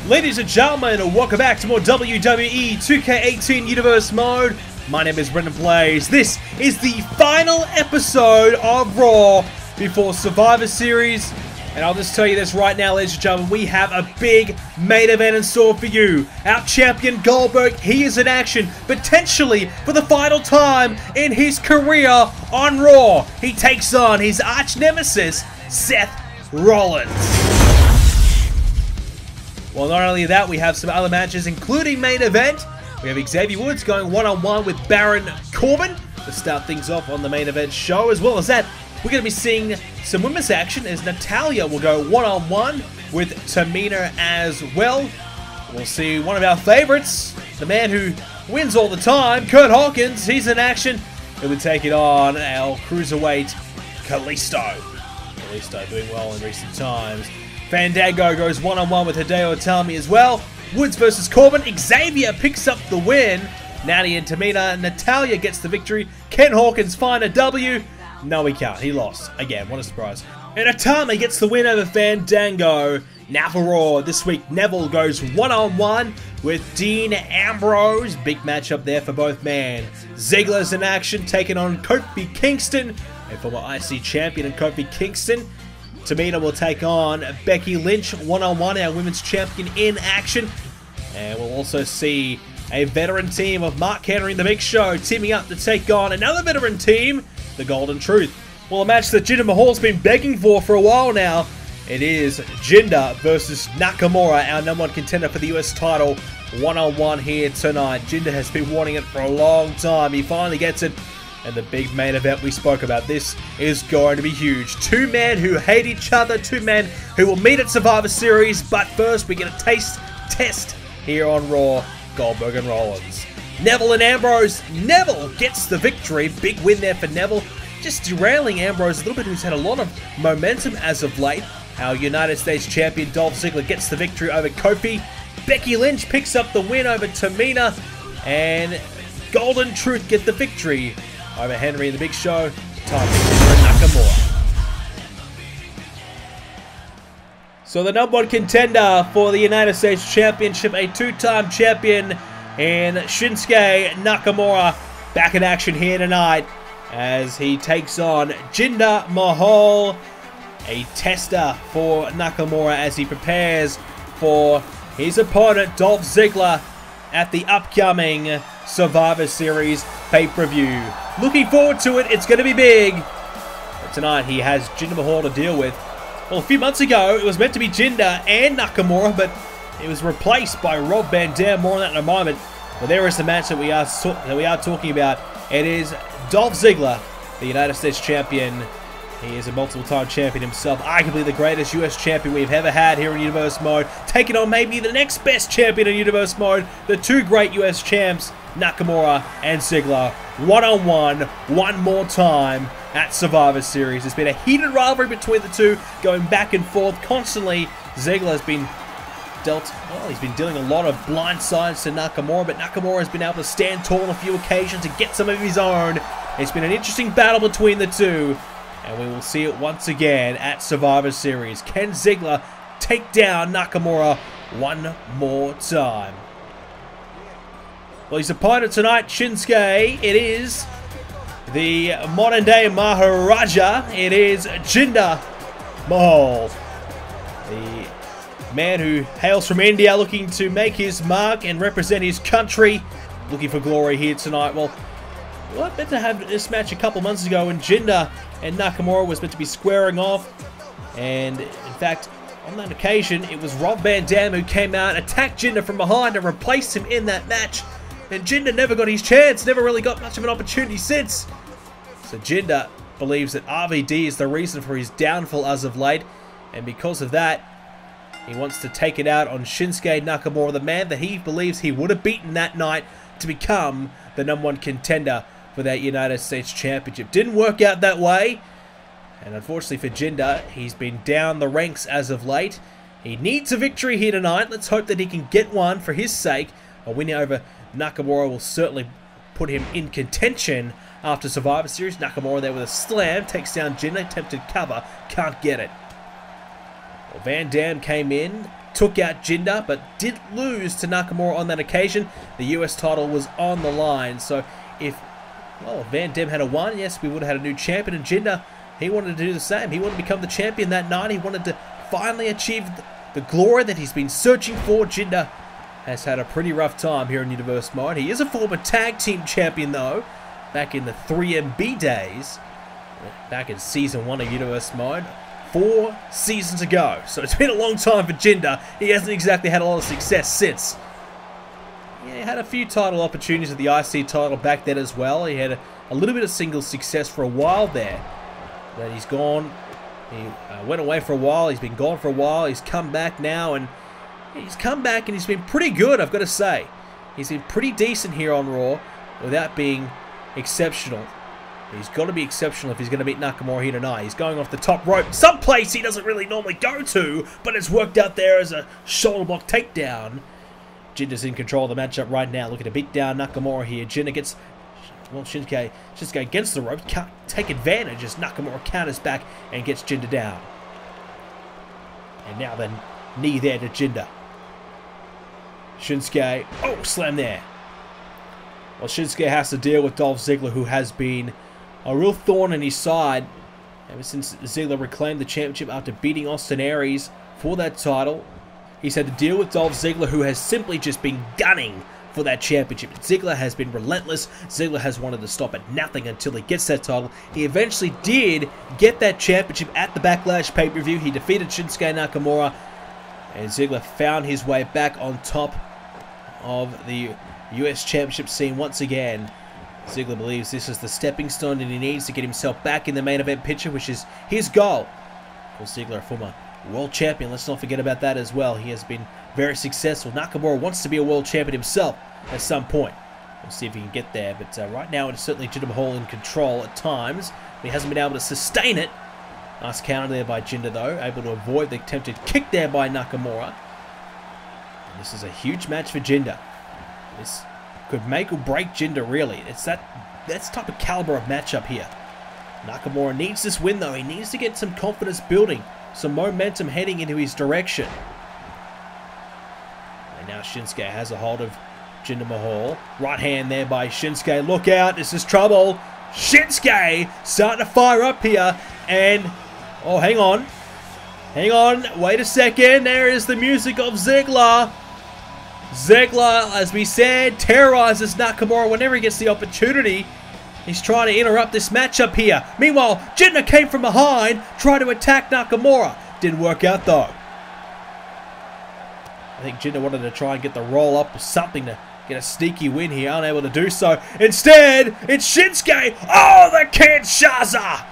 Ladies and gentlemen, welcome back to more WWE 2k18 Universe Mode. My name is BrendenPlayz. This is the final episode of Raw before Survivor Series. And I'll just tell you this right now, ladies and gentlemen, we have a big main event in store for you. Our champion Goldberg, he is in action, potentially for the final time in his career on Raw. He takes on his arch nemesis, Seth Rollins. Well, not only that, we have some other matches, including main event. We have Xavier Woods going one-on-one with Baron Corbin to start things off on the main event show. As well as that, we're going to be seeing some women's action as Natalya will go one-on-one with Tamina as well. We'll see one of our favorites, the man who wins all the time, Kurt Hawkins. He's in action. He'll be taking on our cruiserweight, Kalisto. Kalisto doing well in recent times. Fandango goes one-on-one with Hideo Itami as well. Woods versus Corbin. Xavier picks up the win. Natty and Tamina. Natalya gets the victory. Can Hawkins find a W? No, he can't. He lost. Again, what a surprise. And Itami gets the win over Fandango. Now for Raw. This week, Neville goes one-on-one with Dean Ambrose. Big matchup there for both men. Ziggler's in action, taking on Kofi Kingston, a former IC champion in Kofi Kingston. Tamina will take on Becky Lynch one-on-one, our women's champion in action. And we'll also see a veteran team of Mark Henry and The Big Show teaming up to take on another veteran team, The Golden Truth. Well, a match that Jinder Mahal's been begging for a while now. It is Jinder versus Nakamura, our #1 contender for the US title, one-on-one here tonight. Jinder has been wanting it for a long time. He finally gets it. And the big main event we spoke about, this is going to be huge. Two men who hate each other, two men who will meet at Survivor Series. But first, we get a test here on Raw, Goldberg and Rollins. Neville and Ambrose. Neville gets the victory. Big win there for Neville. Just derailing Ambrose a little bit, who's had a lot of momentum as of late. Our United States champion Dolph Ziggler gets the victory over Kofi. Becky Lynch picks up the win over Tamina. And Golden Truth get the victory over Henry and The Big Show. Time for Nakamura. So the #1 contender for the United States Championship, a two-time champion in Shinsuke Nakamura, back in action here tonight as he takes on Jinder Mahal, a tester for Nakamura as he prepares for his opponent Dolph Ziggler at the upcoming Survivor Series pay-per-view. Looking forward to it. It's going to be big. But tonight he has Jinder Mahal to deal with. Well, a few months ago it was meant to be Jinder and Nakamura, but it was replaced by Rob Van Dam. More on that in a moment. But there is the match that we are talking about. It is Dolph Ziggler, the United States champion. He is a multiple-time champion himself, arguably the greatest US champion we've ever had here in Universe Mode, taking on maybe the next best champion in Universe Mode, the two great US champs, Nakamura and Ziggler, one-on-one, one more time at Survivor Series. It's been a heated rivalry between the two, going back and forth constantly. Ziggler has been he's been dealing a lot of blind sides to Nakamura, but Nakamura has been able to stand tall on a few occasions and get some of his own. It's been an interesting battle between the two. And we will see it once again at Survivor Series. Can Ziggler take down Nakamura one more time? Well, his opponent tonight, Shinsuke, it is the modern-day Maharaja. It is Jinder Mahal, the man who hails from India, looking to make his mark and represent his country. Looking for glory here tonight. Well, we were meant to have this match a couple months ago when Jinder and Nakamura was meant to be squaring off. And, in fact, on that occasion, it was Rob Van Dam who came out, attacked Jinder from behind, and replaced him in that match. And Jinder never got his chance, never really got much of an opportunity since. So Jinder believes that RVD is the reason for his downfall as of late. And because of that, he wants to take it out on Shinsuke Nakamura, the man that he believes he would have beaten that night to become the #1 contender for that United States Championship. Didn't work out that way, and unfortunately for Jinder, he's been down the ranks as of late. He needs a victory here tonight. Let's hope that he can get one for his sake. A win over Nakamura will certainly put him in contention after Survivor Series. Nakamura there with a slam, takes down Jinder, attempted cover, can't get it. Well, Van Dam came in, took out Jinder, but did lose to Nakamura on that occasion. The US title was on the line, so if Van Dam had won, yes, we would have had a new champion, and Jinder, he wanted to do the same. He wanted to become the champion that night. He wanted to finally achieve the glory that he's been searching for. Jinder has had a pretty rough time here in Universe Mode. He is a former tag team champion, though, back in the 3MB days, back in Season 1 of Universe Mode, 4 seasons ago. So it's been a long time for Jinder. He hasn't exactly had a lot of success since. Yeah, he had a few title opportunities with the IC title back then as well. He had a little bit of single success for a while there. But he's gone. He went away for a while. He's been gone for a while. He's come back now, and he's come back and he's been pretty good, I've got to say. He's been pretty decent here on Raw without being exceptional. He's got to be exceptional if he's going to beat Nakamura here tonight. He's going off the top rope, someplace he doesn't really normally go to, but it's worked out there as a shoulder block takedown. Jinder's in control of the matchup right now, looking to beat down Nakamura here. Jinder gets, well, Shinsuke against the ropes, can't take advantage as Nakamura counters back and gets Jinder down. And now the knee there to Jinder. Shinsuke, oh, slam there. Well, Shinsuke has to deal with Dolph Ziggler, who has been a real thorn in his side ever since Ziggler reclaimed the championship after beating Austin Aries for that title. He's had to deal with Dolph Ziggler, who has simply just been gunning for that championship. Ziggler has been relentless. Ziggler has wanted to stop at nothing until he gets that title. He eventually did get that championship at the Backlash pay-per-view. He defeated Shinsuke Nakamura, and Ziggler found his way back on top of the US Championship scene once again. Ziggler believes this is the stepping stone that he needs to get himself back in the main event picture, which is his goal. Of course, Ziggler, a former world champion, let's not forget about that as well. He has been very successful. Nakamura wants to be a world champion himself at some point. We'll see if he can get there, but right now it's certainly Jinder Mahal in control at times. He hasn't been able to sustain it. Nice counter there by Jinder, though, able to avoid the attempted kick there by Nakamura. And this is a huge match for Jinder. This could make or break Jinder, really. It's that's type of caliber of matchup here. Nakamura needs this win, though. He needs to get some confidence building, some momentum heading into his direction. And now Shinsuke has a hold of Jinder Mahal. Right hand there by Shinsuke. Look out, this is trouble. Shinsuke starting to fire up here. And, oh, hang on. Hang on, wait a second. There is the music of Ziggler. Ziggler, as we said, terrorizes Nakamura whenever he gets the opportunity. He's trying to interrupt this matchup here. Meanwhile, Jinder came from behind, tried to attack Nakamura. Didn't work out, though. I think Jinder wanted to try and get the roll up or something to get a sneaky win here. Unable to do so. Instead, it's Shinsuke. Oh, the Kinshasa!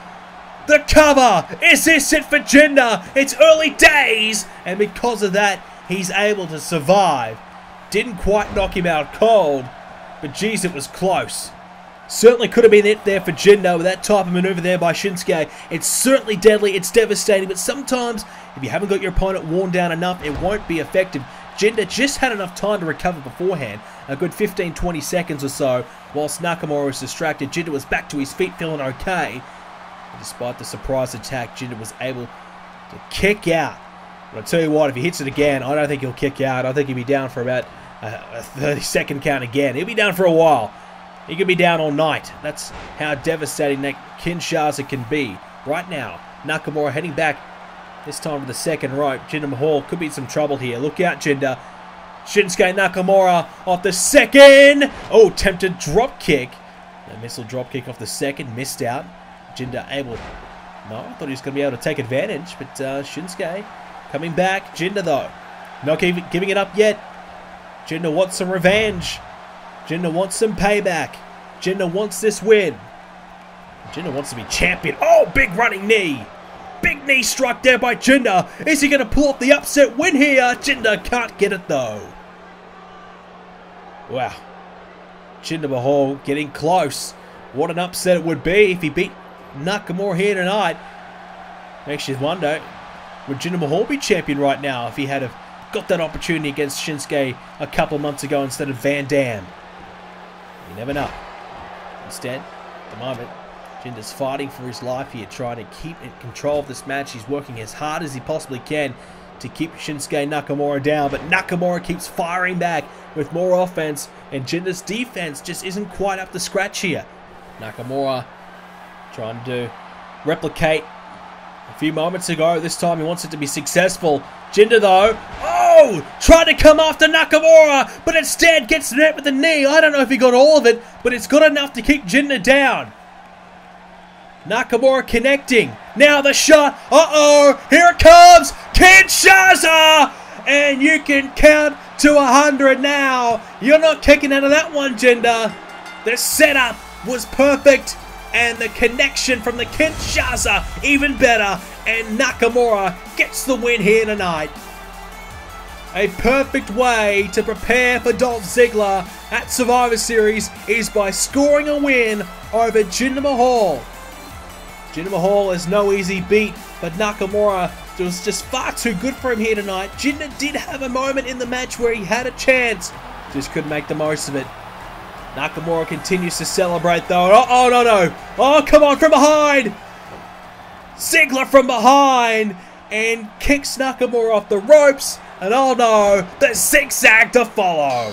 The cover! Is this it for Jinder? It's early days, and because of that, he's able to survive. Didn't quite knock him out cold, but geez, it was close. Certainly could have been it there for Jinder with that type of maneuver there by Shinsuke. It's certainly deadly, it's devastating, but sometimes if you haven't got your opponent worn down enough, it won't be effective. Jinder just had enough time to recover beforehand, a good 15-20 seconds or so, whilst Nakamura was distracted. Jinder was back to his feet feeling okay. And despite the surprise attack, Jinder was able to kick out. But I'll tell you what, if he hits it again, I don't think he'll kick out. I think he'll be down for about a 30-second count again. He'll be down for a while. He could be down all night. That's how devastating that Kinshasa can be. Right now, Nakamura heading back, this time to the second rope. Jinder Mahal could be in some trouble here. Look out, Jinder. Shinsuke Nakamura off the second. Oh, tempted drop kick. A missile drop kick off the second. Missed out. Jinder able. No, I thought he was going to be able to take advantage, but Shinsuke coming back. Jinder, though, not giving it up yet. Jinder wants some revenge. Jinder wants some payback. Jinder wants this win. Jinder wants to be champion. Oh, big running knee. Big knee struck there by Jinder. Is he going to pull off the upset win here? Jinder can't get it, though. Wow. Jinder Mahal getting close. What an upset it would be if he beat Nakamura here tonight. Makes you wonder, would Jinder Mahal be champion right now if he had got that opportunity against Shinsuke a couple of months ago instead of Van Dam? You never know. Instead, at the moment, Jinder's fighting for his life here, trying to keep in control of this match. He's working as hard as he possibly can to keep Shinsuke Nakamura down, but Nakamura keeps firing back with more offense, and Jinder's defense just isn't quite up to scratch here. Nakamura trying to replicate a few moments ago. This time he wants it to be successful. Jinder though, tried to come after Nakamura, but instead gets met with the knee. I don't know if he got all of it, but it's good enough to keep Jinder down. Nakamura connecting. Now the shot. Here it comes. Kinshasa! And you can count to 100 now. You're not kicking out of that one, Jinder. The setup was perfect, and the connection from the Kinshasa even better. And Nakamura gets the win here tonight. A perfect way to prepare for Dolph Ziggler at Survivor Series is by scoring a win over Jinder Mahal. Jinder Mahal is no easy beat, but Nakamura was just far too good for him here tonight. Jinder did have a moment in the match where he had a chance, just couldn't make the most of it. Nakamura continues to celebrate though. No. Oh, come on, from behind. Ziggler from behind and kicks Nakamura off the ropes. And oh no, the zigzag to follow.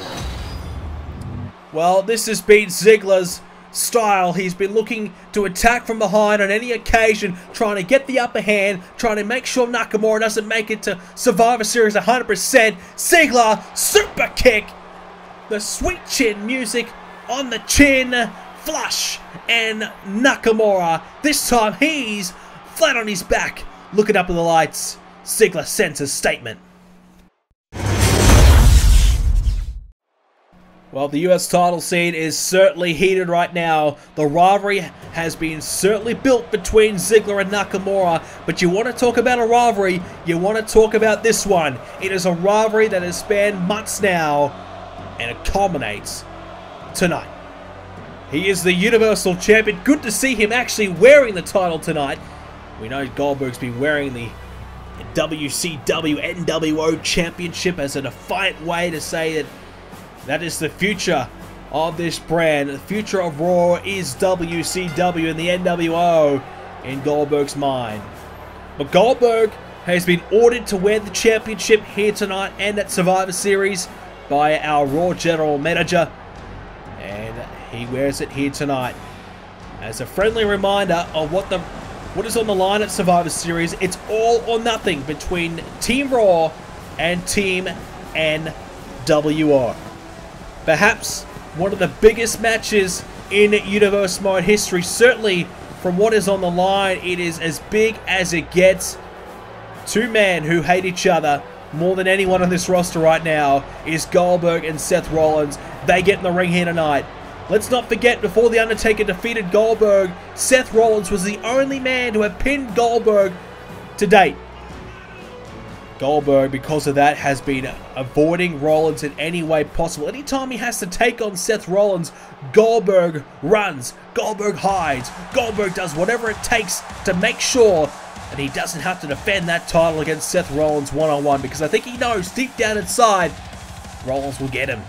Well, this has been Ziggler's style. He's been looking to attack from behind on any occasion, trying to get the upper hand, trying to make sure Nakamura doesn't make it to Survivor Series 100%. Ziggler, super kick. The sweet chin music on the chin, flush, and Nakamura, this time he's flat on his back, looking up at the lights. Ziggler sends a statement. Well, the US title scene is certainly heated right now. The rivalry has been certainly built between Ziggler and Nakamura, but you want to talk about a rivalry, you want to talk about this one. It is a rivalry that has spanned months now, and it culminates tonight. He is the Universal Champion. Good to see him actually wearing the title tonight. We know Goldberg's been wearing the WCW NWO Championship as a defiant way to say that is the future of this brand. The future of Raw is WCW and the NWO in Goldberg's mind. But Goldberg has been ordered to wear the championship here tonight and at Survivor Series by our Raw General Manager. And he wears it here tonight as a friendly reminder of what is on the line at Survivor Series. It's all or nothing between Team Raw and Team NWO. Perhaps one of the biggest matches in Universe Mode history. Certainly from what is on the line, it is as big as it gets. Two men who hate each other more than anyone on this roster right now is Goldberg and Seth Rollins. They get in the ring here tonight. Let's not forget, before The Undertaker defeated Goldberg, Seth Rollins was the only man to have pinned Goldberg to date. Goldberg, because of that, has been avoiding Rollins in any way possible. Anytime he has to take on Seth Rollins, Goldberg runs, Goldberg hides, Goldberg does whatever it takes to make sure that he doesn't have to defend that title against Seth Rollins one-on-one, because I think he knows deep down inside Rollins will get him.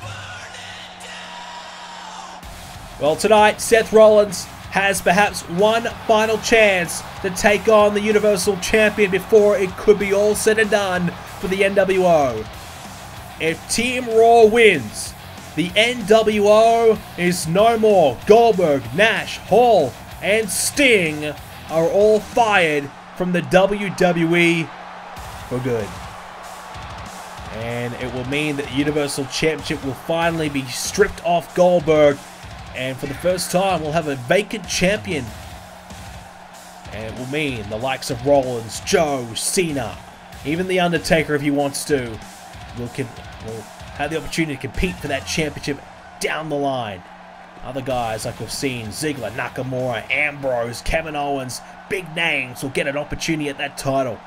Well, tonight, Seth Rollins has perhaps one final chance to take on the Universal Champion before it could be all said and done for the NWO. If Team Raw wins, the NWO is no more. Goldberg, Nash, Hall, and Sting are all fired from the WWE for good. And it will mean that the Universal Championship will finally be stripped off Goldberg. And for the first time, we'll have a vacant champion. And it will mean the likes of Rollins, Joe, Cena, even The Undertaker, if he wants to, will have the opportunity to compete for that championship down the line. Other guys like we've seen, Ziggler, Nakamura, Ambrose, Kevin Owens, big names will get an opportunity at that title.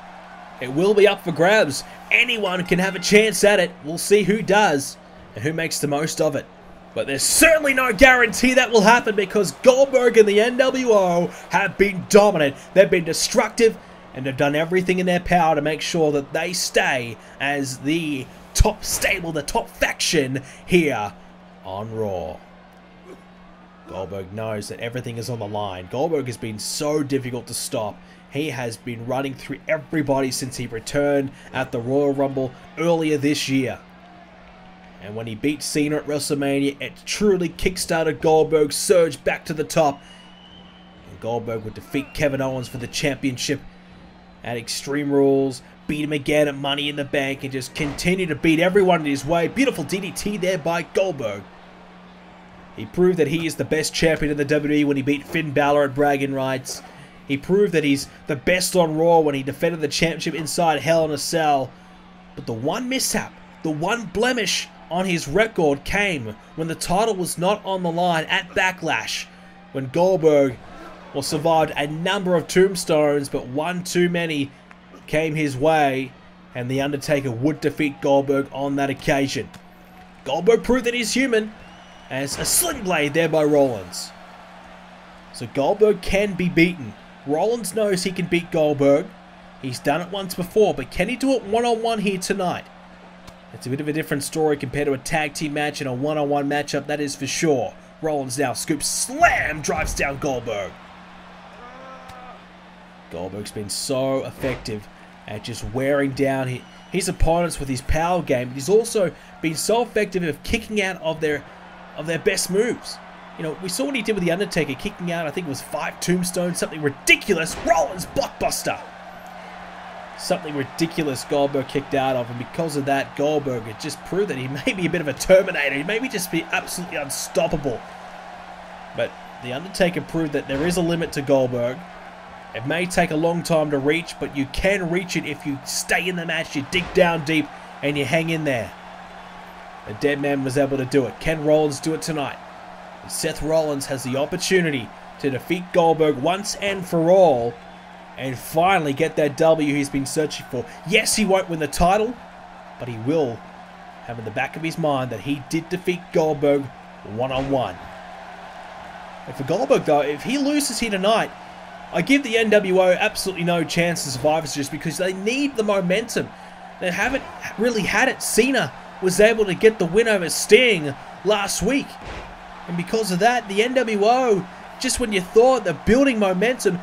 It will be up for grabs. Anyone can have a chance at it. We'll see who does and who makes the most of it. But there's certainly no guarantee that will happen, because Goldberg and the NWO have been dominant. They've been destructive, and they've done everything in their power to make sure that they stay as the top stable, the top faction here on Raw. Goldberg knows that everything is on the line. Goldberg has been so difficult to stop. He has been running through everybody since he returned at the Royal Rumble earlier this year. And when he beat Cena at WrestleMania, it truly kickstarted Goldberg's surge back to the top. And Goldberg would defeat Kevin Owens for the championship at Extreme Rules, beat him again at Money in the Bank, and just continue to beat everyone in his way. Beautiful DDT there by Goldberg. He proved that he is the best champion in the WWE when he beat Finn Balor at Bragging Rights. He proved that he's the best on Raw when he defended the championship inside Hell in a Cell. But the one mishap, the one blemish on his record came when the title was not on the line at Backlash. When Goldberg survived a number of tombstones, but one too many came his way, and The Undertaker would defeat Goldberg on that occasion. Goldberg proved that he's human, as a sling blade there by Rollins. So Goldberg can be beaten. Rollins knows he can beat Goldberg. He's done it once before, but can he do it one-on-one here tonight? It's a bit of a different story compared to a tag team match and a one-on-one matchup, that is for sure. Rollins now scoops, slam, drives down Goldberg. Goldberg's been so effective at just wearing down his opponents with his power game, but he's also been so effective at kicking out of their best moves. You know, we saw what he did with The Undertaker, kicking out, I think it was 5 tombstones, something ridiculous. Rollins blockbuster. Something ridiculous Goldberg kicked out of, and because of that, Goldberg had just proved that he may be a bit of a Terminator. He may just be absolutely unstoppable. But The Undertaker proved that there is a limit to Goldberg. It may take a long time to reach, but you can reach it if you stay in the match, you dig down deep, and you hang in there. The dead man was able to do it. Can Rollins do it tonight? Seth Rollins has the opportunity to defeat Goldberg once and for all, and finally get that W he's been searching for. Yes, he won't win the title, but he will have in the back of his mind that he did defeat Goldberg one-on-one. And for Goldberg, though, if he loses here tonight, I give the NWO absolutely no chance to Survivor Series because they need the momentum. They haven't really had it. Cena was able to get the win over Sting last week. And because of that, the NWO, just when you thought the building momentum,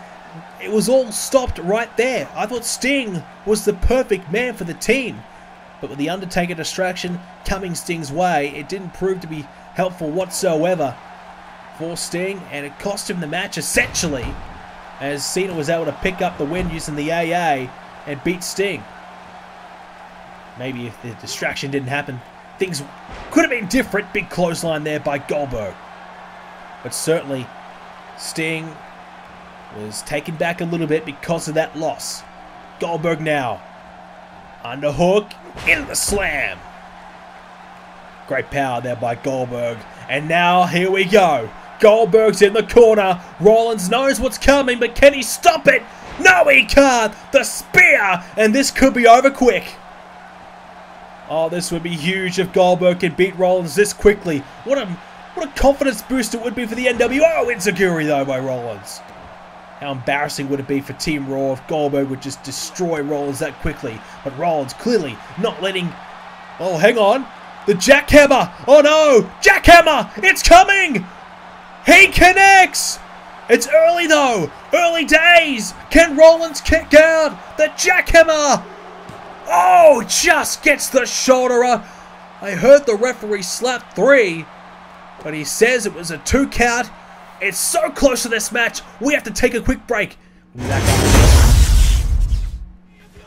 it was all stopped right there. I thought Sting was the perfect man for the team. But with the Undertaker distraction coming Sting's way, it didn't prove to be helpful whatsoever for Sting. And it cost him the match essentially, as Cena was able to pick up the win using the AA and beat Sting. Maybe if the distraction didn't happen, things could have been different. Big clothesline there by Goldberg. But certainly, Sting was taken back a little bit because of that loss. Goldberg now. Underhook into the slam. Great power there by Goldberg. And now, here we go. Goldberg's in the corner. Rollins knows what's coming, but can he stop it? No, he can't. The spear. And this could be over quick. Oh, this would be huge if Goldberg can beat Rollins this quickly. What a confidence boost it would be for the NWO. Enziguri, though, by Rollins. How embarrassing would it be for Team Raw if Goldberg would just destroy Rollins that quickly. But Rollins clearly not letting... Oh, hang on. The jackhammer. Oh, no. Jackhammer. It's coming. He connects. It's early, though. Early days. Can Rollins kick out? The jackhammer. Oh, just gets the shoulder up. I heard the referee slap 3, but he says it was a 2 count. It's so close to this match, we have to take a quick break.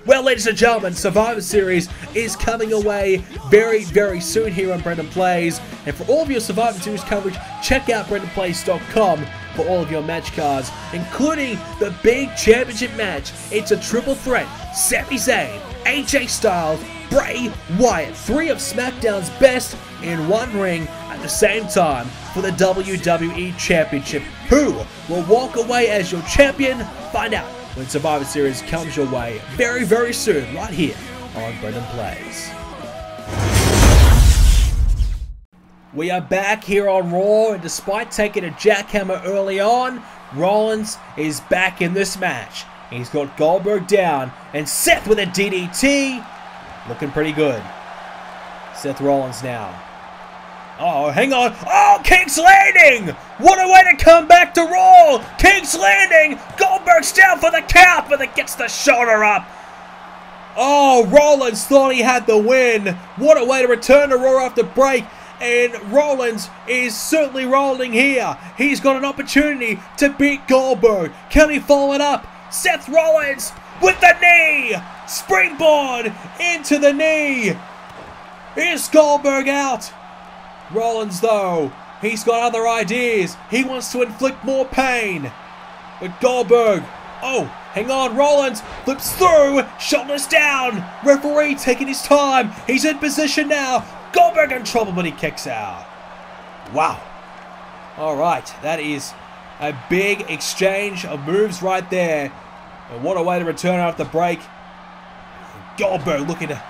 Well, ladies and gentlemen, Survivor Series is coming away very, very soon here on BrendenPlayz. And for all of your Survivor Series coverage, check out BrendenPlayz.com for all of your match cards, including the big championship match. It's a triple threat. Sami Zayn, AJ Styles, Bray Wyatt. 3 of SmackDown's best in one ring at the same time for the WWE Championship. Who will walk away as your champion? Find out when Survivor Series comes your way very, very soon, right here on BrendenPlayz. We are back here on Raw, and despite taking a jackhammer early on, Rollins is back in this match. He's got Goldberg down, and Seth with a DDT. Looking pretty good. Seth Rollins now. Oh, hang on. Oh, King's Landing! What a way to come back to Raw! King's Landing! Goldberg's down for the count, but it gets the shoulder up. Oh, Rollins thought he had the win. What a way to return to Raw after break. And Rollins is certainly rolling here. He's got an opportunity to beat Goldberg. Can he follow it up? Seth Rollins with the knee! Springboard into the knee! Here's Goldberg out. Rollins, though, he's got other ideas. He wants to inflict more pain. But Goldberg, oh, hang on, Rollins flips through, shoulders down. Referee taking his time. He's in position now. Goldberg in trouble, but he kicks out. Wow. All right, that is a big exchange of moves right there. And what a way to return after the break. Goldberg looking to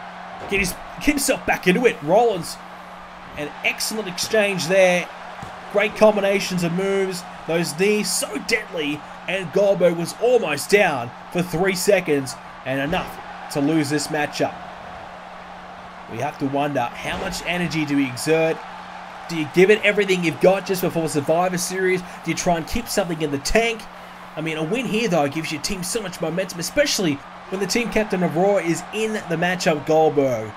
get himself back into it. Rollins, an excellent exchange there. Great combinations of moves. Those knees so deadly. And Goldberg was almost down for 3 seconds. And enough to lose this matchup. We have to wonder, how much energy do we exert? Do you give it everything you've got just before Survivor Series? Do you try and keep something in the tank? I mean, a win here, though, gives your team so much momentum, especially when the team captain of Raw is in the matchup, Goldberg.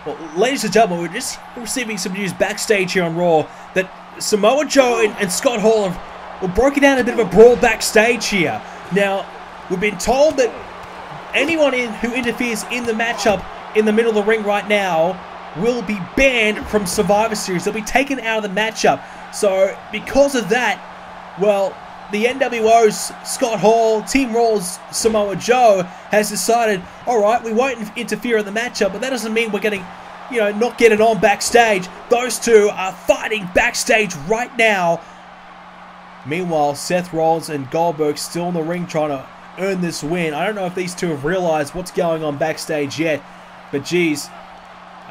Well, ladies and gentlemen, we're just receiving some news backstage here on Raw that Samoa Joe and Scott Hall have broken down a bit of a brawl backstage here. Now, we've been told that anyone who interferes in the matchup in the middle of the ring right now will be banned from Survivor Series. They'll be taken out of the matchup. So, because of that, well, the NWO's Scott Hall, Team Raw's Samoa Joe has decided, alright, we won't interfere in the matchup, but that doesn't mean we're getting, not getting on backstage. Those two are fighting backstage right now. Meanwhile, Seth Rollins and Goldberg still in the ring trying to earn this win. I don't know if these two have realized what's going on backstage yet, but geez,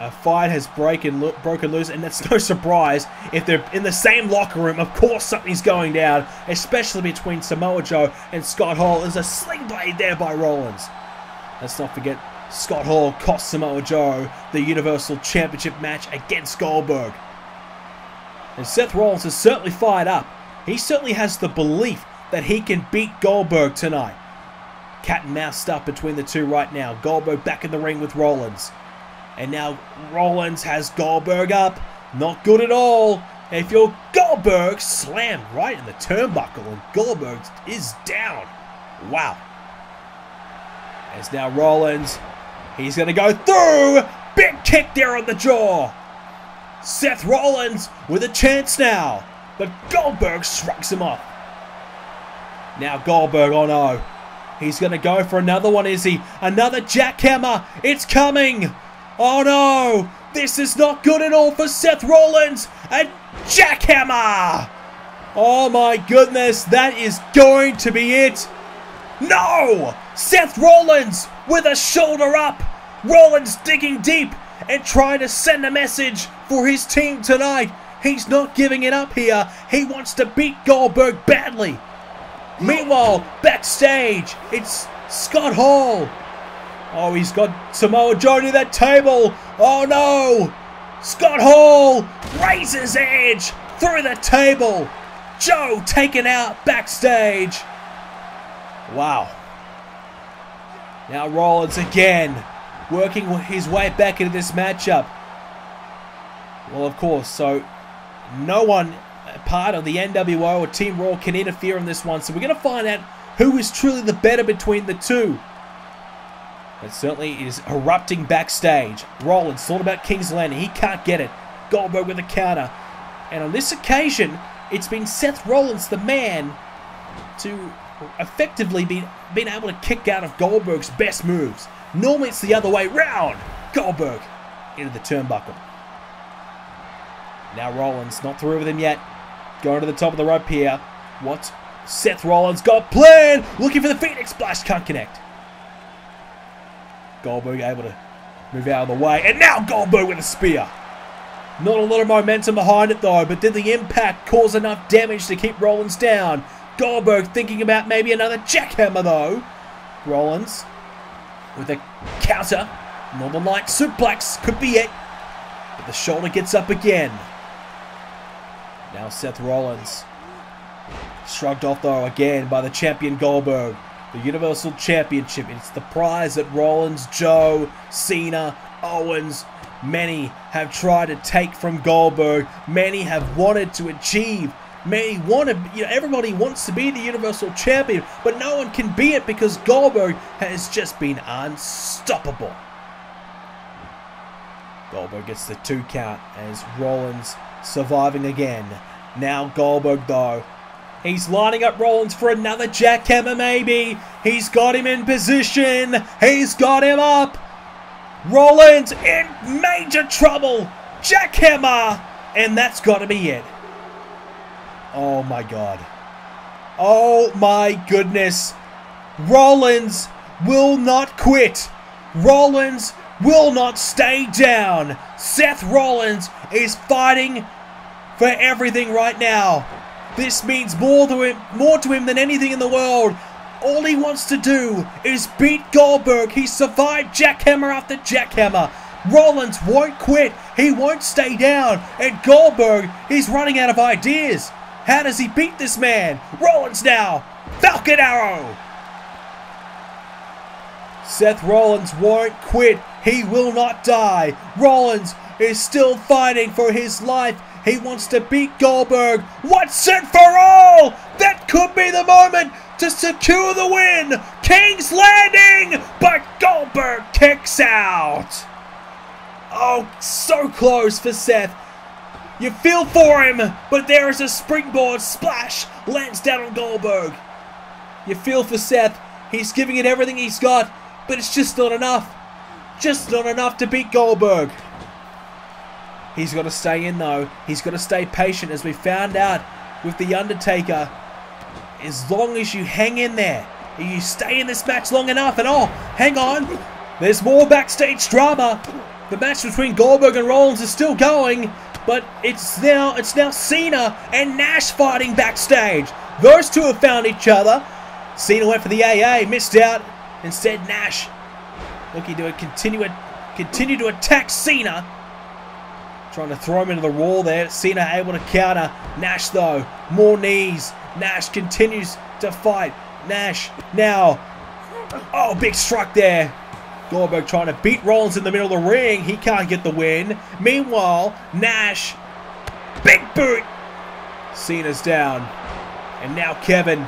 a fight has broken loose, and that's no surprise. If they're in the same locker room, of course something's going down, especially between Samoa Joe and Scott Hall. There's a sling blade there by Rollins. Let's not forget, Scott Hall cost Samoa Joe the Universal Championship match against Goldberg. And Seth Rollins is certainly fired up. He certainly has the belief that he can beat Goldberg tonight. Cat and mouse stuff between the two right now. Goldberg back in the ring with Rollins. And now Rollins has Goldberg up. Not good at all. If you're Goldberg, slammed right in the turnbuckle, and Goldberg is down. Wow. There's now Rollins. He's going to go through. Big kick there on the jaw. Seth Rollins with a chance now. But Goldberg shrugs him off. Now Goldberg, oh no. He's going to go for another one, is he? Another jackhammer. It's coming. Oh no! This is not good at all for Seth Rollins! A jackhammer! Oh my goodness, that is going to be it! No! Seth Rollins with a shoulder up! Rollins digging deep and trying to send a message for his team tonight. He's not giving it up here. He wants to beat Goldberg badly. Meanwhile, backstage, it's Scott Hall. Oh, he's got Samoa Joe to that table. Oh, no. Scott Hall raises edge through the table. Joe taken out backstage. Wow. Now Rollins again working his way back into this matchup. Well, of course, so no one part of the NWO or Team Raw can interfere in this one. So we're going to find out who is truly the better between the two. It certainly is erupting backstage. Rollins thought about King's Landing. He can't get it. Goldberg with a counter. And on this occasion, it's been Seth Rollins, the man, to effectively been able to kick out of Goldberg's best moves. Normally it's the other way round. Goldberg into the turnbuckle. Now Rollins not through with him yet. Going to the top of the rope here. What? Seth Rollins got planned. Looking for the Phoenix Splash. Can't connect. Goldberg able to move out of the way. And now Goldberg with a spear. Not a lot of momentum behind it though. But did the impact cause enough damage to keep Rollins down? Goldberg thinking about maybe another jackhammer though. Rollins with a counter. Northern Light suplex could be it. But the shoulder gets up again. Now Seth Rollins. Shrugged off though again by the champion Goldberg. The Universal Championship. It's the prize that Rollins, Joe, Cena, Owens, many have tried to take from Goldberg. Many have wanted to achieve. Many wanted, everybody wants to be the Universal Champion, but no one can be it because Goldberg has just been unstoppable. Goldberg gets the 2 count as Rollins surviving again. Now Goldberg though. He's lining up Rollins for another jackhammer maybe. He's got him in position. He's got him up. Rollins in major trouble. Jackhammer. And that's got to be it. Oh my God. Oh my goodness. Rollins will not quit. Rollins will not stay down. Seth Rollins is fighting for everything right now. This means more to him than anything in the world. All he wants to do is beat Goldberg. He survived jackhammer after jackhammer. Rollins won't quit. He won't stay down. And Goldberg is running out of ideas. How does he beat this man? Rollins now. Falcon Arrow. Seth Rollins won't quit. He will not die. Rollins is still fighting for his life. He wants to beat Goldberg once and for all. That could be the moment to secure the win. King's Landing, but Goldberg kicks out. Oh, so close for Seth. You feel for him, but there is a springboard splash. Lands down on Goldberg. You feel for Seth. He's giving it everything he's got, but it's just not enough. Just not enough to beat Goldberg. He's got to stay in though. He's got to stay patient, as we found out with the Undertaker. As long as you hang in there, you stay in this match long enough, and oh, hang on. There's more backstage drama. The match between Goldberg and Rollins is still going, but it's now Cena and Nash fighting backstage. Those two have found each other. Cena went for the AA, missed out. Instead, Nash looking to continue to attack Cena. Trying to throw him into the wall there. Cena able to counter. Nash though, more knees. Nash continues to fight. Nash now. Oh, big strike there. Goldberg trying to beat Rollins in the middle of the ring. He can't get the win. Meanwhile, Nash. Big boot. Cena's down. And now Kevin.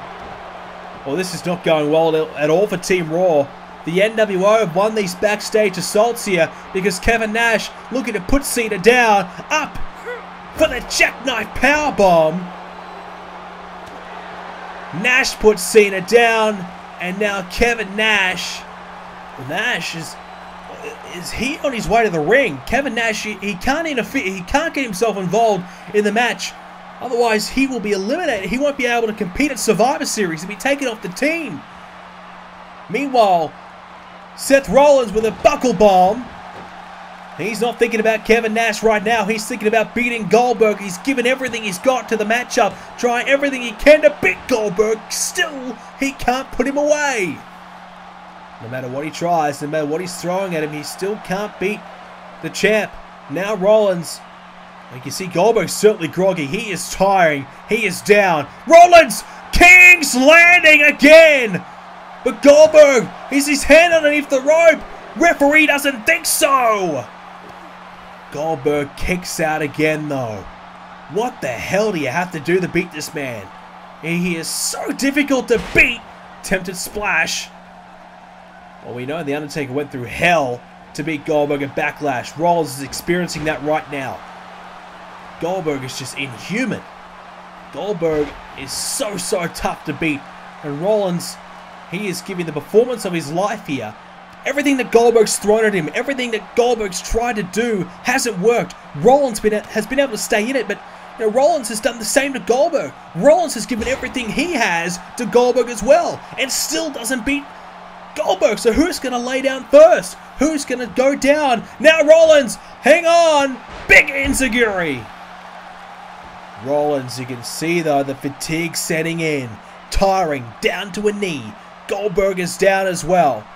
Well, this is not going well at all for Team Raw. The NWO have won these backstage assaults here because Kevin Nash looking to put Cena down. Up for the jackknife powerbomb. Nash puts Cena down, and now Kevin Nash. Nash is he on his way to the ring? Kevin Nash, he can't interfere. He can't get himself involved in the match. Otherwise, he will be eliminated. He won't be able to compete at Survivor Series. He'll be taken off the team. Meanwhile, Seth Rollins with a buckle bomb. He's not thinking about Kevin Nash right now. He's thinking about beating Goldberg. He's given everything he's got to the matchup. Trying everything he can to beat Goldberg. Still, he can't put him away. No matter what he tries, no matter what he's throwing at him, he still can't beat the champ. Now Rollins. You can see Goldberg's certainly groggy. He is tiring. He is down. Rollins! King's Landing again! But Goldberg, is his hand underneath the rope? Referee doesn't think so! Goldberg kicks out again though. What the hell do you have to do to beat this man? He is so difficult to beat. Tempted splash. Well, we know the Undertaker went through hell to beat Goldberg at Backlash. Rollins is experiencing that right now. Goldberg is just inhuman. Goldberg is so tough to beat. And Rollins, he is giving the performance of his life here. Everything that Goldberg's thrown at him, everything that Goldberg's tried to do hasn't worked. Rollins has been able to stay in it, but Rollins has done the same to Goldberg. Rollins has given everything he has to Goldberg as well, and still doesn't beat Goldberg. So who's going to lay down first? Who's going to go down? Now Rollins, hang on, big enziguri. Rollins, you can see though the fatigue setting in, tiring, down to a knee. Goldberg is down as well.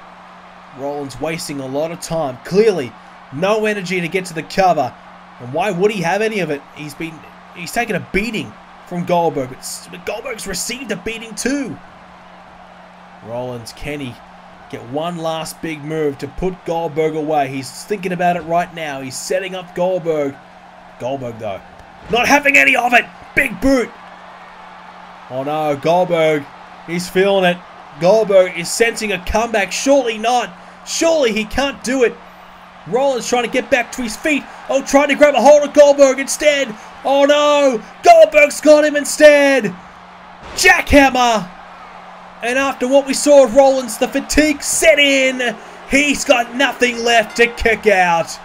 Rollins wasting a lot of time. Clearly, no energy to get to the cover. And why would he have any of it? He's been he's taken a beating from Goldberg. But Goldberg's received a beating too. Rollins, can he get one last big move to put Goldberg away? He's thinking about it right now. He's setting up Goldberg. Goldberg, though, not having any of it. Big boot. Oh, no. Goldberg, he's feeling it. Goldberg is sensing a comeback. Surely not. Surely he can't do it. Rollins trying to get back to his feet. Oh, trying to grab a hold of Goldberg instead. Oh, no. Goldberg's got him instead. Jackhammer. And after what we saw of Rollins, the fatigue set in. He's got nothing left to kick out.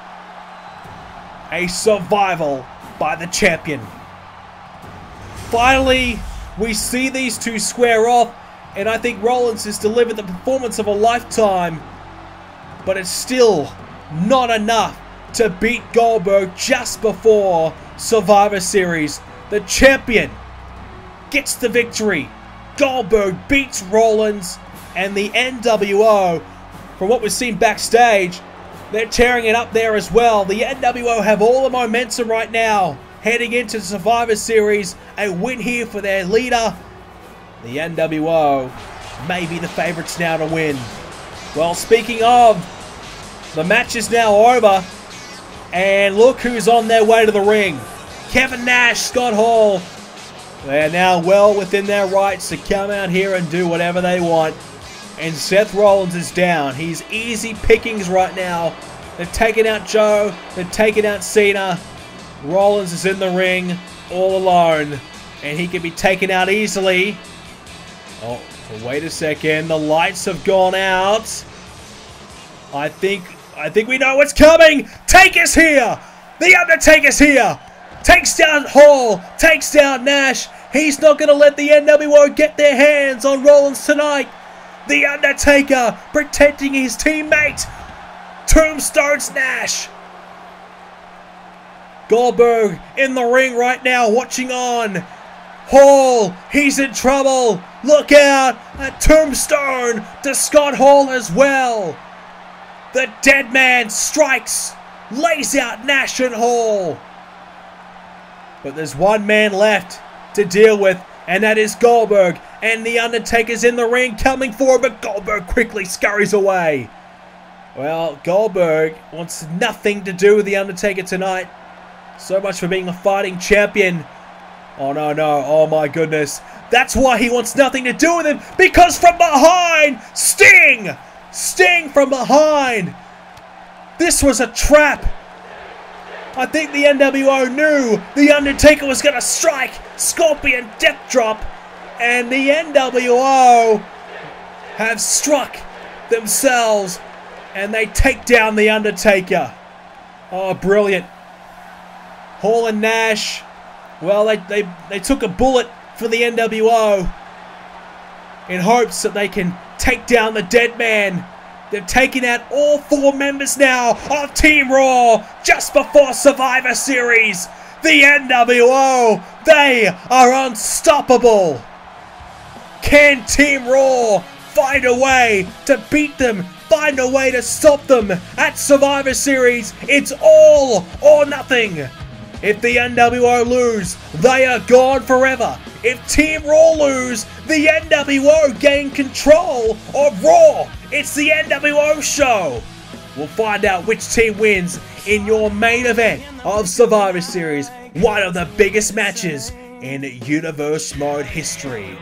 A survival by the champion. Finally, we see these two square off. And I think Rollins has delivered the performance of a lifetime. But it's still not enough to beat Goldberg just before Survivor Series. The champion gets the victory. Goldberg beats Rollins, and the NWO, from what we've seen backstage, they're tearing it up there as well. The NWO have all the momentum right now, heading into Survivor Series. A win here for their leader. The NWO may be the favorites now to win. Well, speaking of, the match is now over, and look who's on their way to the ring. Kevin Nash, Scott Hall. They're now well within their rights to come out here and do whatever they want. And Seth Rollins is down. He's easy pickings right now. They've taken out Joe. They've taken out Cena. Rollins is in the ring all alone. And he can be taken out easily. Oh, wait a second. The lights have gone out. I think we know what's coming. Taker's here. The Undertaker's here. Takes down Hall, takes down Nash. He's not going to let the NWO get their hands on Rollins tonight. The Undertaker protecting his teammate. Tombstones Nash. Goldberg in the ring right now, watching on. Hall, he's in trouble. Look out. A tombstone to Scott Hall as well. The dead man strikes, lays out Nash and Hall. But there's one man left to deal with, and that is Goldberg. And the Undertaker's in the ring coming forward, but Goldberg quickly scurries away. Well, Goldberg wants nothing to do with the Undertaker tonight. So much for being a fighting champion. Oh, no, no. Oh, my goodness. That's why he wants nothing to do with him, because from behind, Sting! Sting from behind. This was a trap. I think the NWO knew the Undertaker was going to strike. Scorpion Death Drop. And the NWO have struck themselves. And they take down the Undertaker. Oh, brilliant. Hall and Nash. Well, they took a bullet for the NWO. In hopes that they can take down the dead man. They've taken out all 4 members now of Team Raw just before Survivor Series. The NWO, they are unstoppable. Can Team Raw find a way to beat them, find a way to stop them at Survivor Series? It's all or nothing. If the NWO lose, they are gone forever. If Team Raw lose, the NWO gain control of Raw. It's the NWO show. We'll find out which team wins in your main event of Survivor Series. One of the biggest matches in Universe Mode history.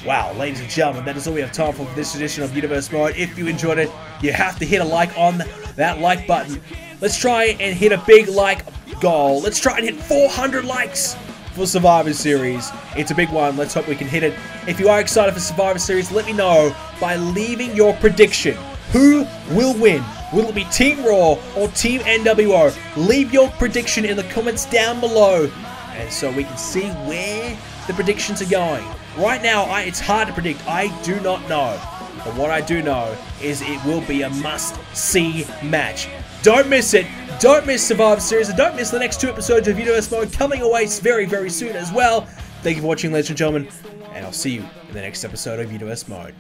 Wow, ladies and gentlemen, that is all we have time for this edition of Universe Mode. If you enjoyed it, you have to hit a like on that like button. Let's try and hit a big like goal. Let's try and hit 400 likes for Survivor Series. It's a big one. Let's hope we can hit it. If you are excited for Survivor Series, let me know by leaving your prediction. Who will win? Will it be Team Raw or Team NWO? Leave your prediction in the comments down below, and so we can see where the predictions are going. Right now, it's hard to predict. I do not know. But what I do know is it will be a must-see match. Don't miss it. Don't miss Survivor Series, and don't miss the next 2 episodes of Universe Mode coming away very, very soon as well. Thank you for watching, ladies and gentlemen, and I'll see you in the next episode of Universe Mode.